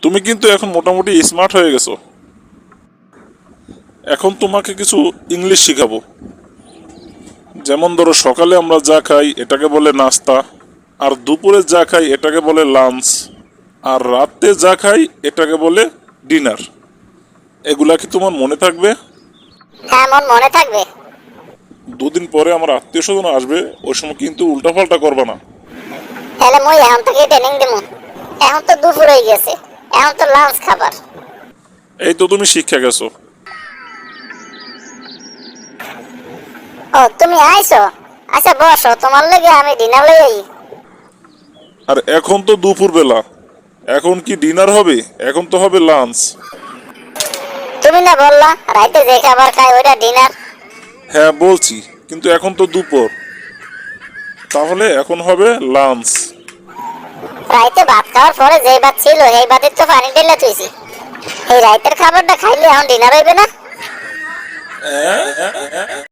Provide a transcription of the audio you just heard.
তুমি কিন্তু এখন মোটামুটি স্মার্ট হয়ে গেছো। এখন তোমাকে কিছু ইংলিশ শিখাবো। যেমন ধরো, সকালে আমরা যা খাই এটাকে বলে নাস্তা, আর দুপুরে যা খাই এটাকে বলে লাঞ্চ, আর রাতে যা খাই এটাকে বলে ডিনার। এগুলা কি তোমার মনে থাকবে? হ্যাঁ, আমার মনে থাকবে। দুদিন পরে আমার আত্মীয় স্বজন আসবে, ওই সময় কিন্তু উল্টাপাল্টা করবা না। তাহলে মুই এখন থেকে ট্রেনিং দেবো। এখন তো দুপুর হয়ে গেছে, এখন তো লাঞ্চ খাবার। এই তো তুমি শিক্ষা গেছো। ও, তুমি আইছো? আচ্ছা বসো, তোমার লেগে আমি ডিনার লই আই। আর এখন তো দুপুর বেলা, এখন কি ডিনার হবে? এখন তো হবে লাঞ্চ। তুমি না বললা রাইতে যে খাবার খাই ওইটা ডিনার? হ্যাঁ বলছি, কিন্তু এখন তো দুপুর, তাহলে এখন হবে লাঞ্চ। রাইতে ভাত খাওয়ার পরে যেই ভাত ছিল সেই ভাতের তো পানি ঢেলে তুইছি। এই রাইতের খাবারটা খাইলে এখন ডিনার হইবে না?